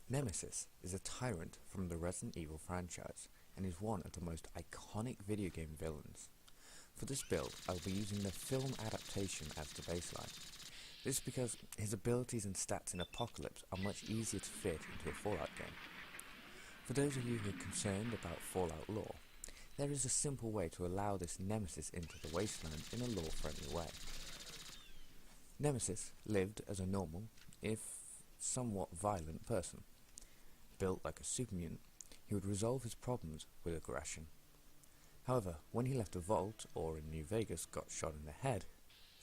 Nemesis is a tyrant from the Resident Evil franchise and is one of the most iconic video game villains. For this build, I will be using the film adaptation as the baseline. This is because his abilities and stats in Apocalypse are much easier to fit into a Fallout game. For those of you who are concerned about Fallout lore, there is a simple way to allow this Nemesis into the wasteland in a lore-friendly way. Nemesis lived as a normal, if somewhat violent person. Built like a super mutant, he would resolve his problems with aggression. However, when he left a vault, or in New Vegas got shot in the head,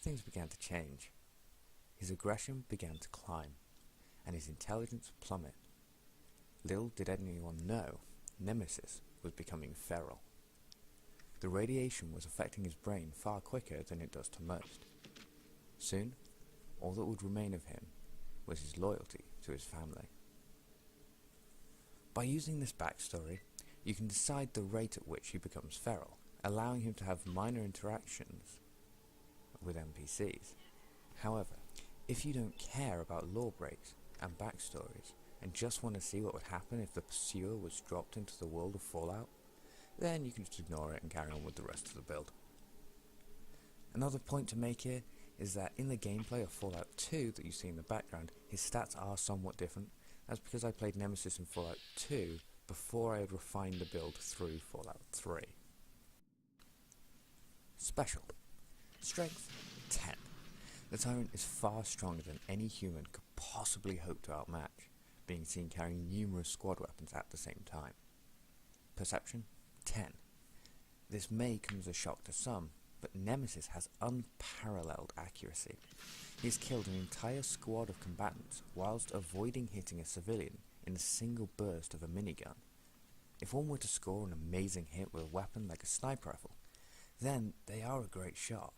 things began to change. His aggression began to climb, and his intelligence plummet. Little did anyone know, Nemesis was becoming feral. The radiation was affecting his brain far quicker than it does to most. Soon, all that would remain of him was his loyalty to his family. By using this backstory, you can decide the rate at which he becomes feral, allowing him to have minor interactions with NPCs. However, if you don't care about lore breaks and backstories, and just want to see what would happen if the pursuer was dropped into the world of Fallout, then you can just ignore it and carry on with the rest of the build. Another point to make here is that in the gameplay of Fallout 2 that you see in the background, his stats are somewhat different. That's because I played Nemesis in Fallout 2 before I had refined the build through Fallout 3. Special. Strength 10. The Tyrant is far stronger than any human could possibly hope to outmatch, being seen carrying numerous squad weapons at the same time. Perception 10. This may come as a shock to some, but Nemesis has unparalleled accuracy. He has killed an entire squad of combatants whilst avoiding hitting a civilian in a single burst of a minigun. If one were to score an amazing hit with a weapon like a sniper rifle, then they are a great shot.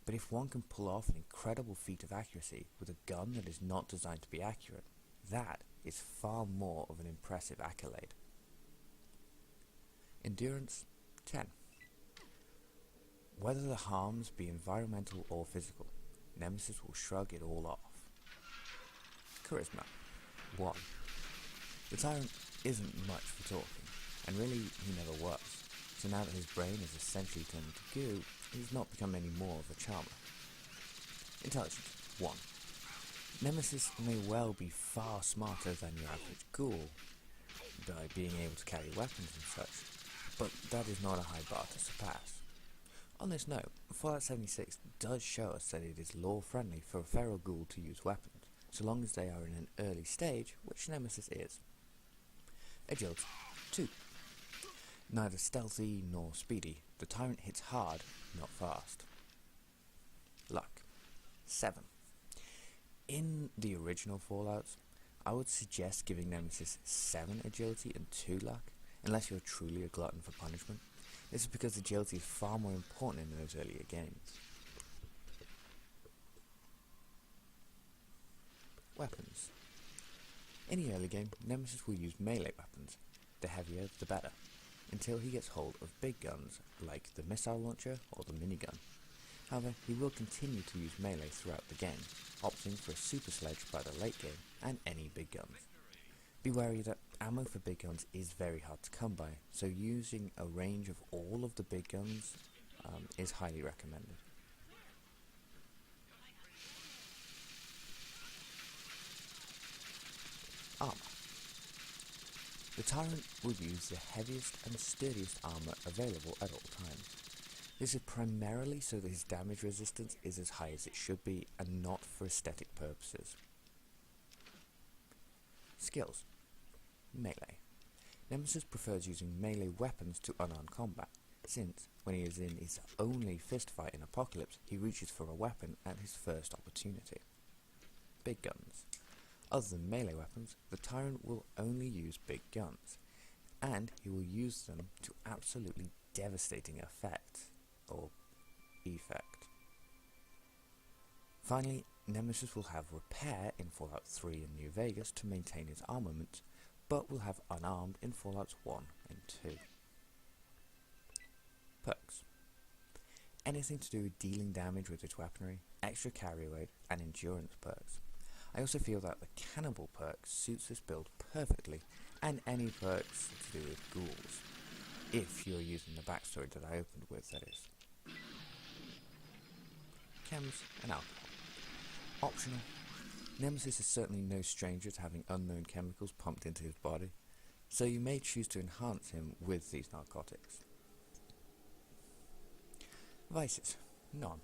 But if one can pull off an incredible feat of accuracy with a gun that is not designed to be accurate, that is far more of an impressive accolade. Endurance 10. Whether the harms be environmental or physical, Nemesis will shrug it all off. Charisma 1. The Tyrant isn't much for talking, and really he never was, so now that his brain is essentially turned to goo, he's not become any more of a charmer. Intelligence 1. Nemesis may well be far smarter than your average ghoul, by being able to carry weapons and such, but that is not a high bar to surpass. On this note, Fallout 76 does show us that it is lore-friendly for a feral ghoul to use weapons, so long as they are in an early stage, which Nemesis is. Agility 2. Neither stealthy nor speedy, the Tyrant hits hard, not fast. Luck 7. In the original Fallouts, I would suggest giving Nemesis 7 agility and 2 luck, unless you're truly a glutton for punishment. This is because agility is far more important in those earlier games. Weapons. In the early game, Nemesis will use melee weapons, the heavier the better, until he gets hold of big guns like the missile launcher or the minigun. However, he will continue to use melee throughout the game, opting for a super sledge by the late game and any big guns. Be wary that ammo for big guns is very hard to come by, so using a range of all of the big guns is highly recommended. Armor. The Tyrant will use the heaviest and sturdiest armor available at all times. This is primarily so that his damage resistance is as high as it should be and not for aesthetic purposes. Skills. Melee. Nemesis prefers using melee weapons to unarmed combat, since, when he is in his only fistfight in Apocalypse, he reaches for a weapon at his first opportunity. Big guns. Other than melee weapons, the Tyrant will only use big guns, and he will use them to absolutely devastating effect, or effect. Finally, Nemesis will have repair in Fallout 3 and New Vegas to maintain his armament, but will have unarmed in Fallouts 1 and 2. Perks. Anything to do with dealing damage with its weaponry, extra carry weight, and endurance perks. I also feel that the cannibal perk suits this build perfectly, and any perks to do with ghouls, if you're using the backstory that I opened with, that is. Chems and alcohol. Optional. Nemesis is certainly no stranger to having unknown chemicals pumped into his body, so you may choose to enhance him with these narcotics. Vices. None.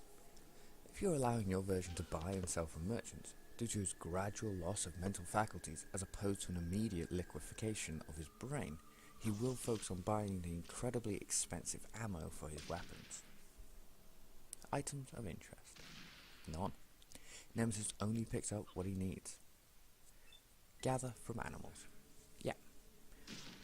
If you're allowing your version to buy and sell from merchants, due to his gradual loss of mental faculties as opposed to an immediate liquefaction of his brain, he will focus on buying the incredibly expensive ammo for his weapons. Items of interest. None. Nemesis only picks up what he needs. Gather from animals. Yeah.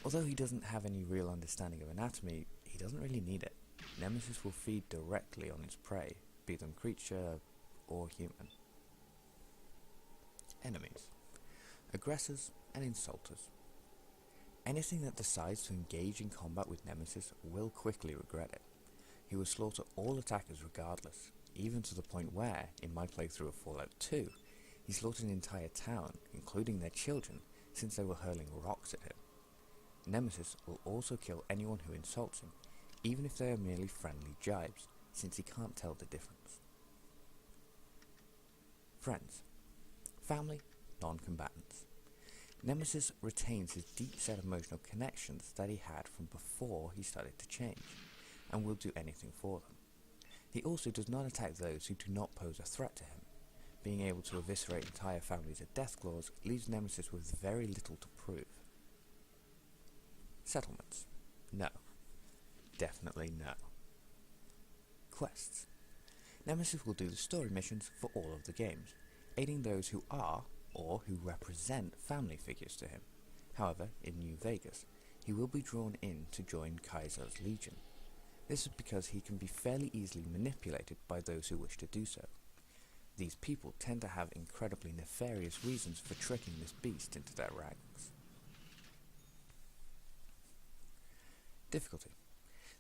Although he doesn't have any real understanding of anatomy, he doesn't really need it. Nemesis will feed directly on his prey, be them creature or human. Enemies. Aggressors and insulters. Anything that decides to engage in combat with Nemesis will quickly regret it. He will slaughter all attackers regardless, even to the point where, in my playthrough of Fallout 2, he slaughtered an entire town, including their children, since they were hurling rocks at him. Nemesis will also kill anyone who insults him, even if they are merely friendly jibes, since he can't tell the difference. Friends. Family, non-combatants. Nemesis retains his deep-set emotional connections that he had from before he started to change, and will do anything for them. He also does not attack those who do not pose a threat to him. Being able to eviscerate entire families at Deathclaws leaves Nemesis with very little to prove. Settlements. No. Definitely no. Quests. Nemesis will do the story missions for all of the games, aiding those who are, or who represent family figures to him. However, in New Vegas, he will be drawn in to join Kaiser's Legion. This is because he can be fairly easily manipulated by those who wish to do so. These people tend to have incredibly nefarious reasons for tricking this beast into their ranks. Difficulty.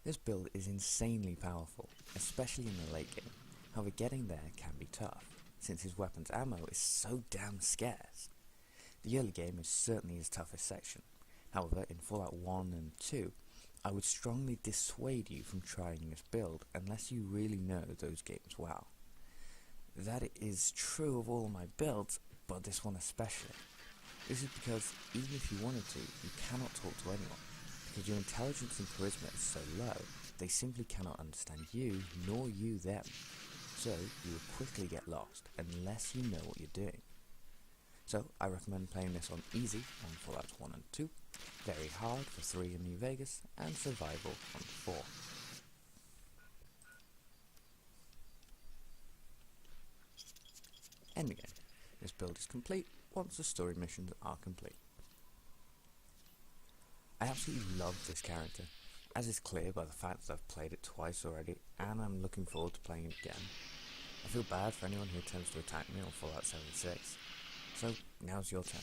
This build is insanely powerful, especially in the late game. However, getting there can be tough, since his weapon's ammo is so damn scarce. The early game is certainly his toughest section. However, in Fallout 1 and 2, I would strongly dissuade you from trying this build unless you really know those games well. That is true of all of my builds, but this one especially. This is because even if you wanted to, you cannot talk to anyone, because your intelligence and charisma is so low, they simply cannot understand you, nor you them. So you will quickly get lost unless you know what you're doing. So I recommend playing this on easy on Fallout 1 and 2, very hard for 3 in New Vegas, and survival on 4. Endgame. This build is complete once the story missions are complete. I absolutely love this character, as is clear by the fact that I've played it twice already, and I'm looking forward to playing it again. I feel bad for anyone who attempts to attack me on Fallout 76, so now's your turn.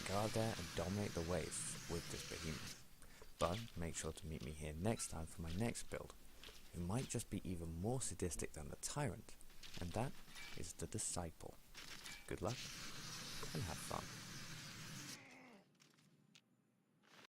Go out there and dominate the wastes with this behemoth. But make sure to meet me here next time for my next build, who might just be even more sadistic than the Tyrant, and that is the Disciple. Good luck, and have fun.